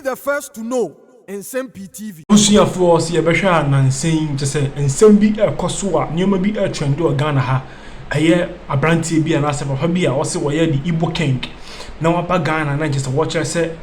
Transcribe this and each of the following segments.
the first to know. Nsem-Pii TV. Usia for see a besha and saying to say Nsem-Pii Kosua, Numa be a trend or Ghana ha. A year a brandy be an answer for her be a also where the Igbo King. Now up Ghana and I just watch I say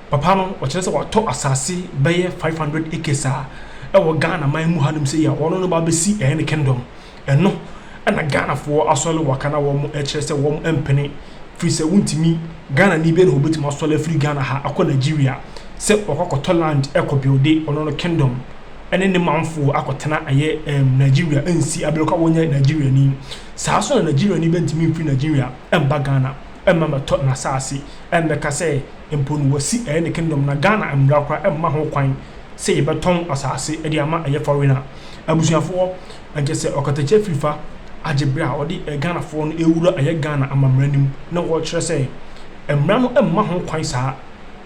Papano, watch us what talk assassi, bay 500 acres. Our Ghana, my Muhammad say, I want to about sea any kingdom. And no, and a Ghana for a solo wakana warm HS warm empany. Free say won't me Ghana ni be who bit my solo free Ghana ha akwa Nigeria. Se okokoto land ekobode ono kingdom ene ne manfo akotena aye Nigeria ensi abeloka wonya Nigeria ni saa so na Nigeria ni bentimi free Nigeria emba Ghana emma to na saasi embeka se emponu wasi ene kingdom na Ghana emra kwa emma ho kwan se ye beton asase e de ama aye foreigner abusuafo anke se okotache frifa agebra odi Ghana fo no ewuro aye Ghana amamranim na wo kire se emra no emma ho kwan saa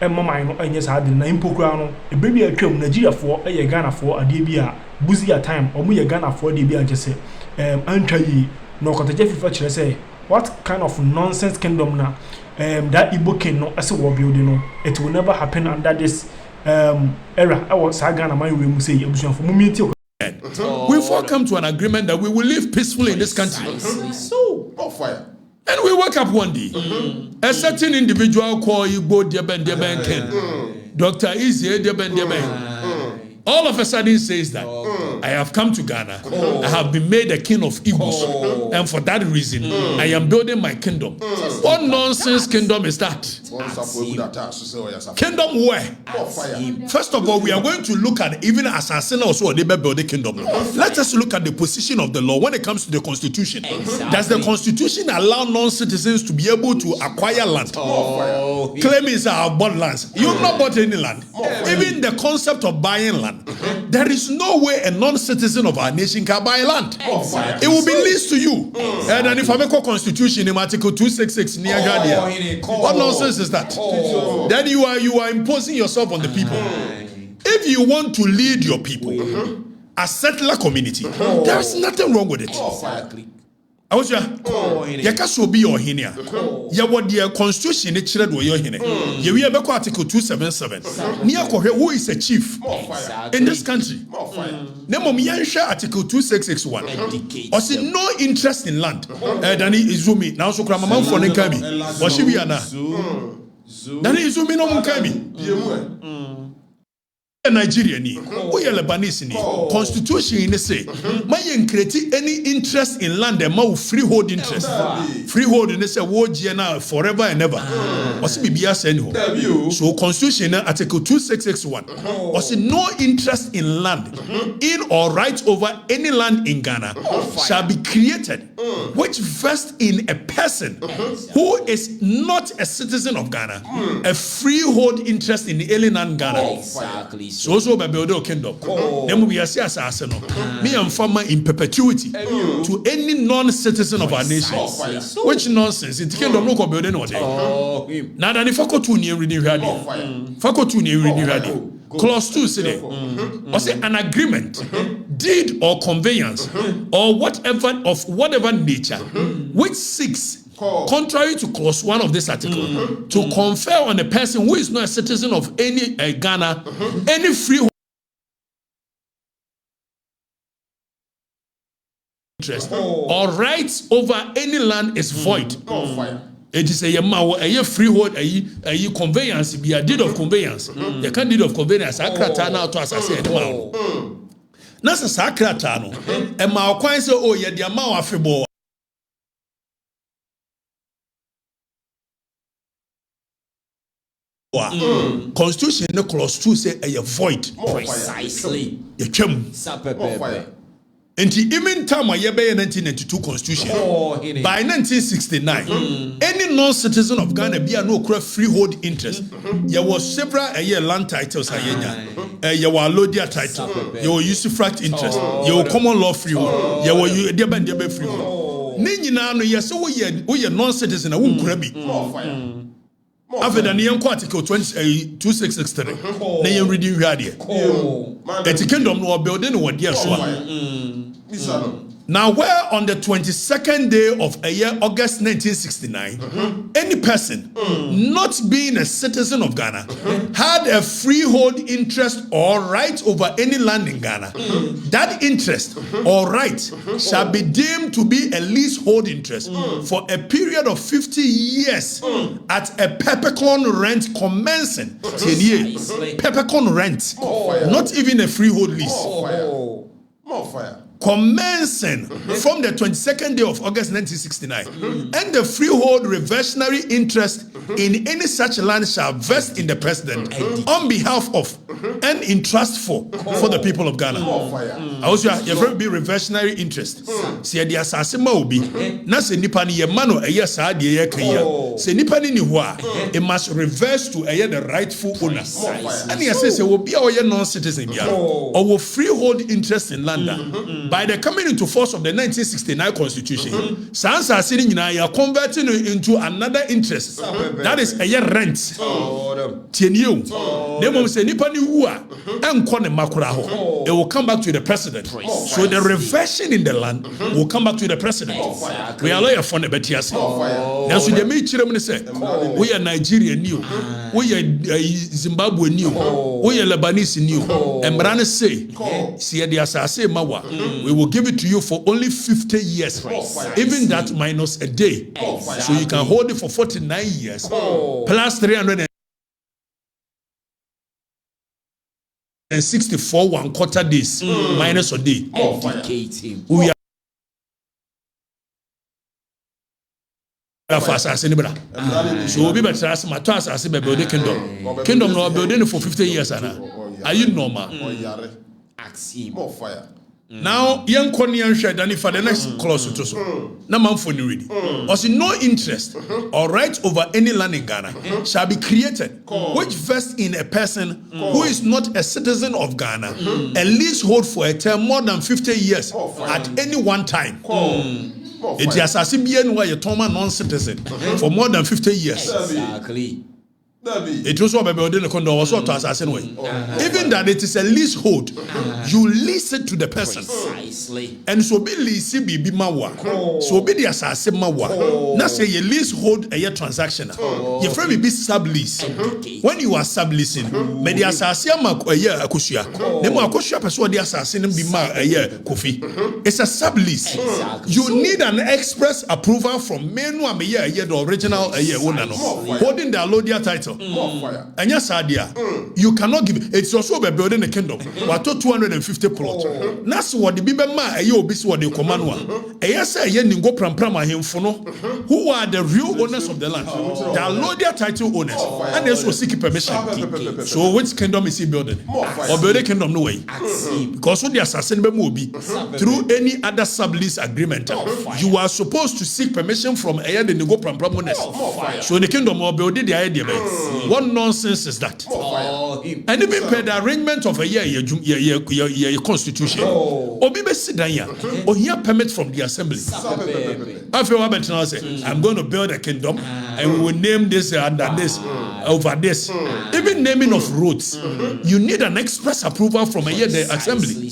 Mama no enye sa de na impokura no e baby atwam Nigeria for eye Ghana for ade bi a buzi a time omu ye Ghana for de bi anche se antwa yi no kotaje fifa kire say what kind of nonsense kingdom na that Igbo king no ase wo building no it will never happen under this era I was Ghana man we mu say abusuafo mu mieti. We've all come to an agreement that we will live peacefully in this country. So, on fire. And we woke up one day. A certain individual called Igbo Deben Ken. Dr. Izzy Deben. All of a sudden says that I have come to Ghana. I have been made a king of Igbos. And for that reason, I am building my kingdom. What nonsense kingdom is that? Kingdom where? First of all, we are going to look at even assassin also they build the kingdom. Let us look at the position of the law when it comes to the constitution. Does the constitution allow non-citizens to be able to acquire land? Claiming that I have bought lands. You have not bought any land. Even the concept of buying land. There is no way a non-citizen of our nation can buy land. It will be leased to you. And then if I make a constitution in Article 266 near Guardian, what nonsense is that? Then you are imposing yourself on the people. If you want to lead your people, a settler community, there is nothing wrong with it. I was ya be your hinia. Ya what the constitution it children were your hine. You will be Article 277. Near who is a chief in this country. Nemo Miansha Article 2661. Or see no interest in land. Dani Izumi. Now so Kramama for Nekami. Or she be ana. Dani Izumi no Mukami. Nigeria ni we Lebanese ni constitution in say may create any interest in land and more freehold interest freehold in say wo na forever and ever was bibia say no so constitution article 2661 was no interest in land in or right over any land in Ghana shall be created which vests in a person who is not a citizen of Ghana a freehold interest in the alien land Ghana. Exactly. So by building a kingdom. Then we are see assassin. Me and farmer in perpetuity to any non-citizen of our nation. Which nonsense? It's kingdom no building all day. Now that if I go to near reading ready, if I go to near reading ready, clause 2 say, or say an agreement, deed or conveyance, or whatever of whatever nature, which seeks. Contrary to clause 1 of this article, to confer on a person who is not a citizen of any Ghana, any freehold interest or rights over any land is void. It is a freehold, a conveyance, be a deed of conveyance. You can't deed of conveyance. Akrata now to assassinate now. Nasa sakrata no. And my coin say, oh, yeah, the amount of fibo. Constitution no clause 2 say a void precisely. And even time I 1992 constitution by 1969 any non-citizen of Ghana be no freehold interest. There was several land titles there were Lodia title, there were usufruct interest, there were common law freehold, there were freehold. Nina no yes we non-citizen a won't after the Nyan Article 2663, Nayan reading radio. It's a kingdom no building what yes one. Now, where on the 22nd day of a year, August 1969, any person not being a citizen of Ghana had a freehold interest or right over any land in Ghana, that interest or right shall be deemed to be a leasehold interest for a period of 50 years at a peppercorn rent commencing. Peppercorn rent, not even a freehold lease. More fire. Commencing from the 22nd day of August 1969, and the freehold reversionary interest in any such land shall vest in the president on behalf of and in trust for the people of Ghana. I also have very big reversionary interest. See the assassin will be na se nipa ni ye mano a yes a de ye kan se nipa ni ho a it must reverse to a the rightful owner. And he says will be a non-citizen bia or freehold interest in land. By the coming into force of the 1969 Constitution, Sansa sitting in are converting into another interest. That is a year rent. Tienyu. Nemo se nipa ni wua enkone makura ho. It will come back to the president. So the reversion in the land will come back to the president. We are lawyer for the betias. Now so they make chirem say we are Nigerian new. We are Zimbabwe new. We are Lebanese new. And Brane say see the assassin mawa. We will give it to you for only 50 years. Even that minus a day. So you can hold it for 49 years. Plus 364 1/4 days. Minus a day. We are for assassin. So we'll be better as my toss as a building kingdom. Kingdom no building for 50 years. Are you normal? More fire. Now, young Konian shed and for the next clause to so. No man for new reading. Also, no interest or right over any land in Ghana shall be created, which vests in a person who is not a citizen of Ghana, a leasehold for a term more than 50 years at any one time. It is as if why a Toma non-citizen for more than 50 years. Exactly. It was what building the condo was what assassin way. Even that it is a leasehold, you lease it to the person. Precisely. And so be lease be mawa. So be the assassin mawa. Now say a leasehold a year transaction. Your friend be sublease. When you are subleasing, may the assassin ma a year akushia. Nemo akushia person the assassin be ma a year kofi. It's a sublease. You need an express approval from menu a year the original a year owner holding the allodial title. And yes, idea. You cannot give it. It's also by building a kingdom. What 250 plots. That's what the Bibema a you be what they command one. A yes, a yen go pram him for no. Who are the real owners of the land? The allodial title owners. And they also seek permission. So which kingdom is he building? Or building kingdom no way. Because when the assassin be through any other sublease agreement, you are supposed to seek permission from a yen go pram owners. So the kingdom will build the idea. What nonsense is that? And even per the arrangement of a year constitution. Obi be sit down here. Or here permit from the assembly. After what I say, I'm going to build a kingdom and we will name this under this over this. Even naming of roads, you need an express approval from a year the assembly.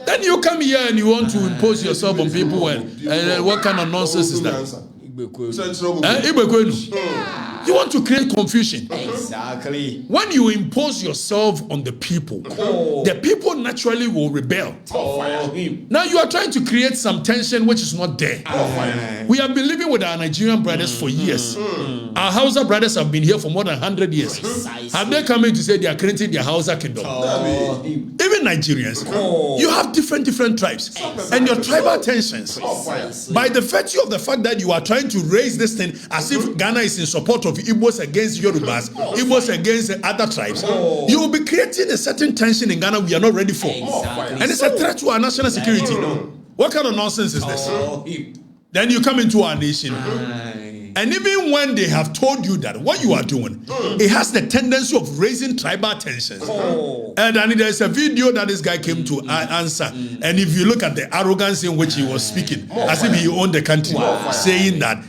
Then you come here and you want to impose yourself on people. And what kind of nonsense is that? You want to create confusion. Exactly. When you impose yourself on the people, the people naturally will rebel. Now you are trying to create some tension which is not there. We have been living with our Nigerian brothers for years. Our Hausa brothers have been here for more than 100 years. Have they come in to say they are creating their Hausa kingdom? Even Nigerians, you have different tribes and your tribal tensions. By the virtue of the fact that you are trying to raise this thing as if Ghana is in support of Igbos against Yorubas, Igbos against other tribes, you will be creating a certain tension in Ghana we are not ready for. And it's a threat to our national security. What kind of nonsense is this? Then you come into our nation And even when they have told you that what you are doing, it has the tendency of raising tribal tensions. And then there's a video that this guy came to answer. And if you look at the arrogance in which he was speaking, as if he owned the country, saying that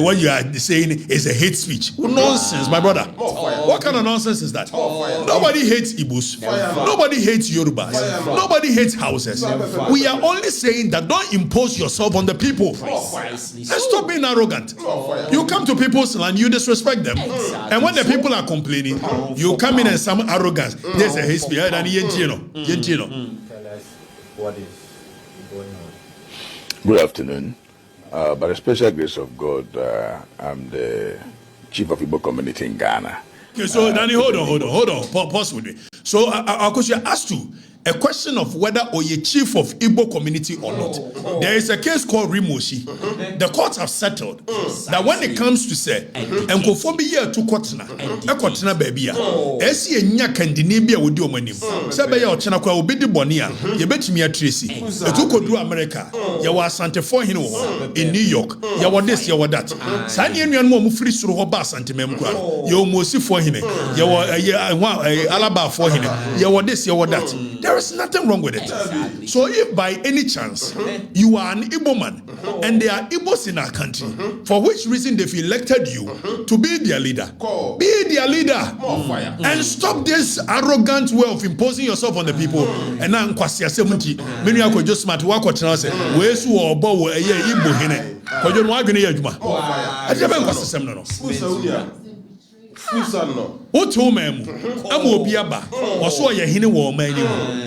what you are saying is a hate speech. Nonsense, my brother. What kind of nonsense is that? Nobody hates Igbos. Nobody hates Yorubas. Nobody hates houses. We are only saying that don't impose yourself on the people. And stop being arrogant. You come to people's land, you disrespect them. And when the people are complaining, you come in and some arrogance. There's a hate speech. Tell us what is going on. Good afternoon. By the special grace of God, I'm the chief of Igbo community in Ghana. Okay, so Danny, hold on. Pause with me. So I asked you a question of whether or a chief of Igbo community or not. There is a case called Rimoshi. The courts have settled that when it comes to say, and conform year to Kotna, a Kotna baby, Esi and Yakandinibia would do manim. Sabaya or Chanaka will be the Bonia, you bet me a Tracy. A two could do America. You were Santa for him in New York. You were this, you were that. Sanian Momu free through her bass and Timemqua. You mosi for him. You were Alaba for him. You were this, you were that. There is nothing wrong with it. Exactly. So if by any chance you are an Igbo man and there are Igbos in our country, for which reason they've elected you to be their leader, be their leader. And stop this arrogant way of imposing yourself on the people. And now Kwasia 70, many are just smart work or chance, where's who or bow a year Igbo hine. For you know, I'm going to Yajuma. I never was the seminar. What home am Obiaba or so a hine war man?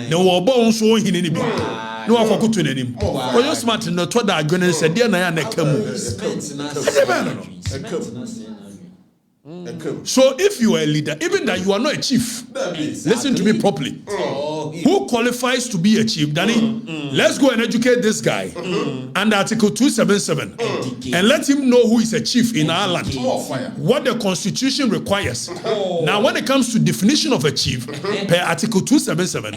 No bones so hine be. No, I could to him. For your smart in the Toda Gunner said, dear Nayana So if you are a leader, even that you are not a chief, listen to me properly. Who qualifies to be a chief? Danny, let's go and educate this guy under Article 277 and let him know who is a chief in our land. What the Constitution requires. Now, when it comes to definition of a chief, per Article 277,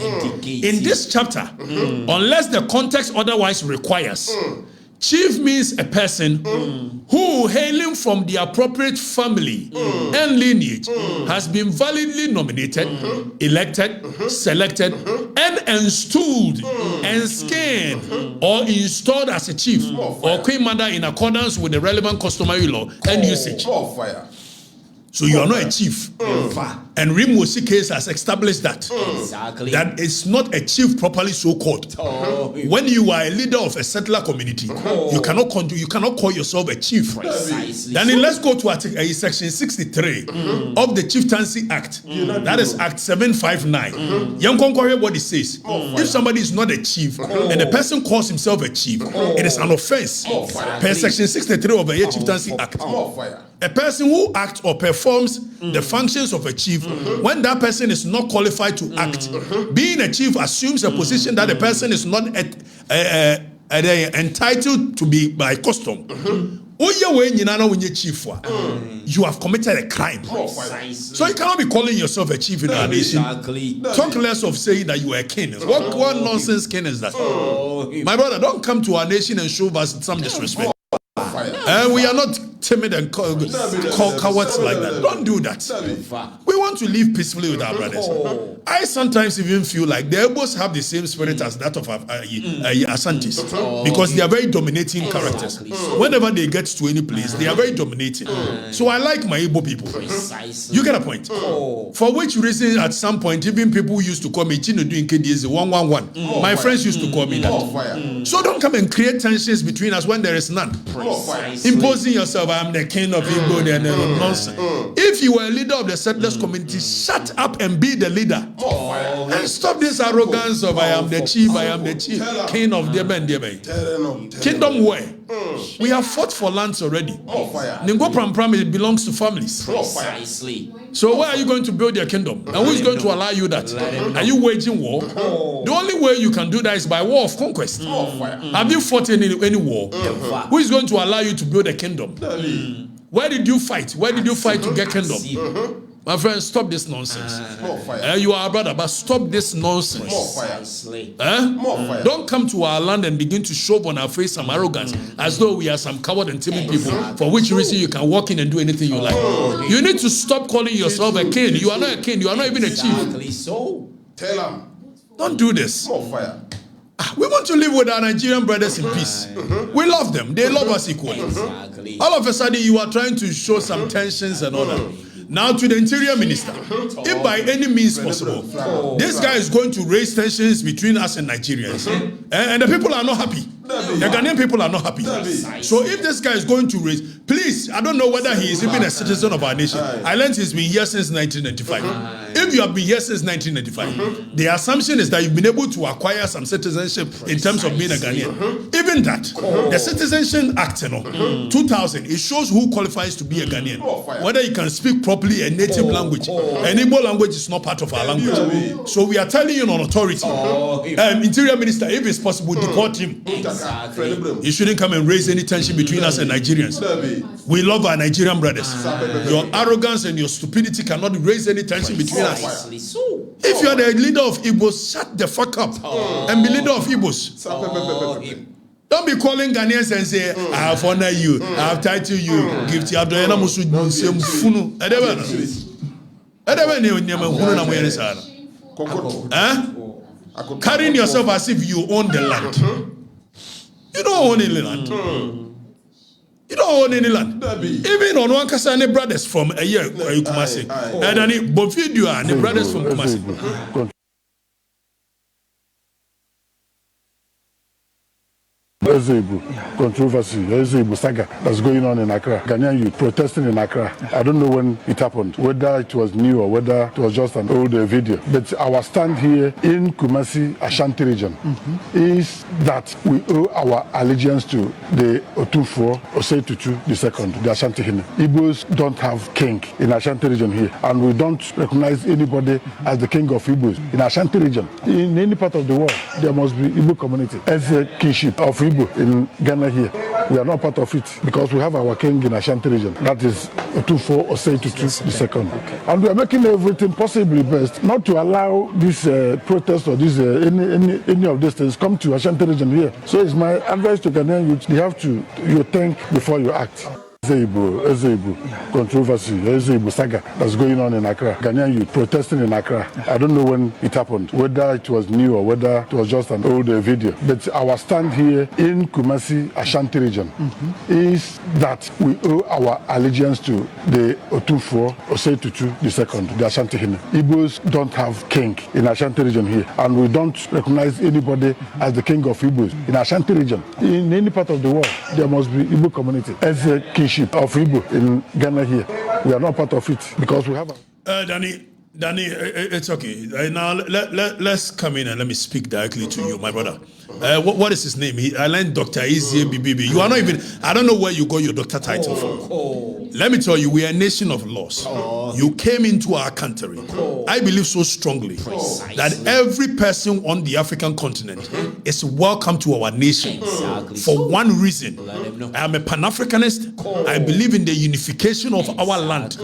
in this chapter, unless the context otherwise requires, chief means a person who, hailing from the appropriate family and lineage, has been validly nominated, elected, selected, and installed, and skinned, or installed as a chief or queen mother in accordance with the relevant customary law and usage. So you are not a chief. And Rimoshi case has established that. That it's not a chief properly so called. When you are a leader of a settler community, you cannot call yourself a chief. Then let's go to section 63 of the Chieftaincy Act. That is Act 759. What it says. If somebody is not a chief and the person calls himself a chief, it is an offense. Per section 63 of the Chieftaincy Act. A person who acts or performs the functions of a chief when that person is not qualified to act. Being a chief assumes a position that the person is not entitled to be by custom. You have committed a crime. So you cannot be calling yourself a chief in our nation. Talk less of saying that you are a king. What nonsense king is that? My brother, don't come to our nation and show us some disrespect. And we are not timid and cowards like that. Don't do that. We want to live peacefully with our brothers. I sometimes even feel like they both have the same spirit as that of Asantis, because they are very dominating characters. Whenever they get to any place, they are very dominating. So I like my Igbo people. You get a point. For which reason, at some point, even people used to call me Chino doing KDS 111. My friends used to call me that. So don't come and create tensions between us when there is none. Imposing yourself, I'm the king of Igbo, and nonsense. If you were a leader of the settlers community, shut up and be the leader. And stop this arrogance of I am the chief, king of Debe and Debe. Kingdom where? We have fought for lands already. Ningo Pram Pram, it belongs to families. Precisely. So where are you going to build your kingdom? And who is going to allow you that? Are you waging war? The only way you can do that is by war of conquest. Have you fought in any war? Who is going to allow you to build a kingdom? Where did you fight? Where did you fight to get kingdom? My friend, stop this nonsense. You are a brother, but stop this nonsense. Precisely. Don't come to our land and begin to show on our face some arrogance as though we are some coward and timid people, for which reason you can walk in and do anything you like. You need to stop calling yourself a king. You are not a king. You are not even a chief. Exactly so. Tell him. Don't do this. More fire. We want to live with our Nigerian brothers in peace. We love them. They love us equally. Exactly. All of a sudden, you are trying to show some tensions and all that. Now to the interior minister, if by any means possible, this guy is going to raise tensions between us and Nigerians, and the people are not happy. The Ghanaian people are not happy. So if this guy is going to raise, please, I don't know whether he is even a citizen of our nation. I learned he's been here since 1995. If you have been here since 1995, the assumption is that you've been able to acquire some citizenship in terms of being a Ghanaian. Even that, the Citizenship Act, 2000, it shows who qualifies to be a Ghanaian. Whether you can speak properly a native language. An Igbo language is not part of our language. So we are telling you on authority, Interior Minister, if it's possible, deport him. He shouldn't come and raise any tension between us and Nigerians. We love our Nigerian brothers. Your arrogance and your stupidity cannot raise any tension between us. If you are the leader of Igbos, shut the fuck up and be leader of Igbos. Don't be calling Ghanaians and say, I have honored you, I have titled you, gift you, carrying yourself as if you own the land. You don't own any land. You don't own any land. Even on one case, any brothers from a year, Kumasi. And then both you are the brothers from Kumasi. Nsem-Pii controversy, Nsem-Pii saga that's going on in Accra. Ghanaian youth protesting in Accra. I don't know when it happened, whether it was new or whether it was just an old video. But our stand here in Kumasi, Ashanti region, is that we owe our allegiance to the Otufo Osei-Tutu II, the Ashanti Hine. Igbos don't have king in Ashanti region here, and we don't recognize anybody as the king of Igbos in Ashanti region. In any part of the world, there must be Igbo community as a kingship of Igbo. In Ghana here, we are not part of it because we have our king in Ashanti region. That is Otufo Osei-Tutu II. And we are making everything possibly best not to allow this protest or this any of these things come to Ashanti region here. So it's my advice to Ghanaian youth: you have to think before you act. Nsem-Pii controversy, Nsem-Pii saga that's going on in Accra. Ghanaian youth protesting in Accra. I don't know when it happened, whether it was new or whether it was just an old video. But our stand here in Kumasi, Ashanti region, is that we owe our allegiance to the Otufo Osei-Tutu II, the Ashanti Hine. Igbos don't have king in Ashanti region here, and we don't recognize anybody as the king of Igbos in Ashanti region. In any part of the world, there must be Igbo community as a king of Igbo in Ghana here. We are not part of it because we have a... Danny, it's okay. Now let's come in and let me speak directly to you, my brother. What is his name? I learned Dr. Ezie BBB. You are not even, I don't know where you got your doctor title from. Let me tell you, we are a nation of laws. You came into our country. I believe so strongly that every person on the African continent is welcome to our nation for one reason. I am a Pan-Africanist. I believe in the unification of our land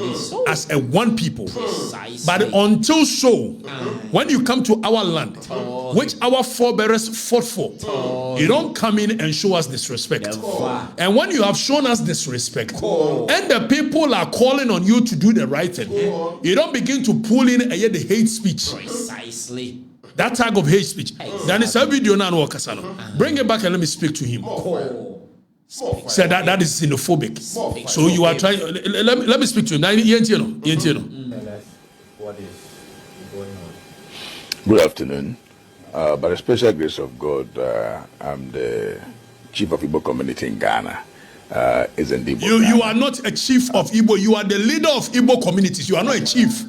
as a one people. But until so, when you come to our land, which our forebears fought for, you don't come in and show us disrespect. And when you have shown us disrespect, and the people are calling on you to do the right thing, you don't begin to pull in the hate speech. Precisely. That type of hate speech. Then it's a video now. Bring it back and let me speak to him. Say that is xenophobic. So you are trying. Let me speak to him. What is going on? Good afternoon. By the special grace of God, I'm the chief of Igbo community in Ghana. You are not a chief of Igbo. You are the leader of Igbo communities. You are not a chief.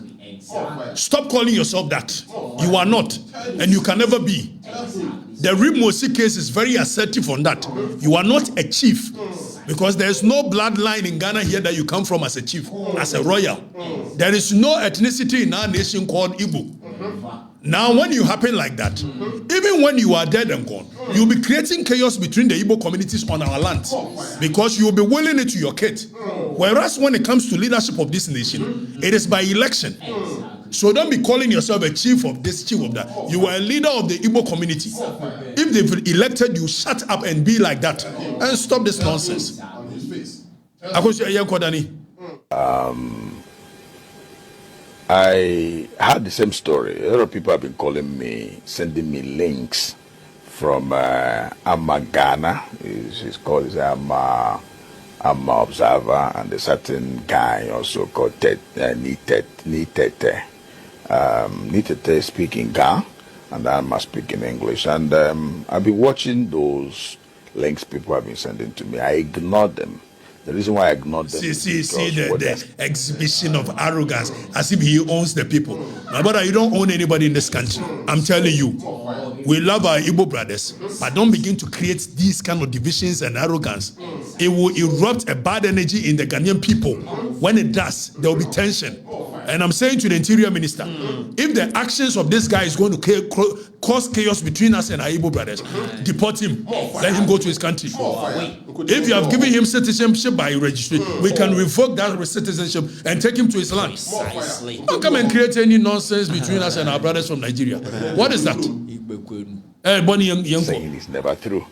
Stop calling yourself that. You are not, and you can never be. The Rimosi case is very assertive on that. You are not a chief, because there is no bloodline in Ghana here that you come from as a chief, as a royal. There is no ethnicity in our nation called Igbo. Now, when you happen like that, even when you are dead and gone, you'll be creating chaos between the Igbo communities on our land, because you'll be willing it to your kids. Whereas when it comes to leadership of this nation, it is by election. So don't be calling yourself a chief of this, chief of that. You are a leader of the Igbo community. If they've elected you, shut up and be like that and stop this nonsense. I had the same story. A lot of people have been calling me, sending me links from Ghana. He's called Amma Observer, and a certain guy also called Nitete. Nitete speaking Ga, and Amma speaking English. And I've been watching those links people have been sending to me. I ignored them. The reason why I ignored them see the exhibition of arrogance as if he owns the people. My brother, you don't own anybody in this country. I'm telling you. We love our Igbo brothers, but don't begin to create these kind of divisions and arrogance. It will erupt a bad energy in the Ghanaian people. When it does, there will be tension. And I'm saying to the Interior Minister, if the actions of this guy is going to cause chaos between us and our Igbo brothers, deport him. Let him go to his country. If you have given him citizenship by registry, we can revoke that citizenship and take him to his land. Don't come and create any nonsense between us and our brothers from Nigeria. What is that? Saying it's never true.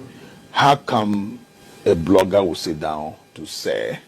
How come a blogger will sit down to say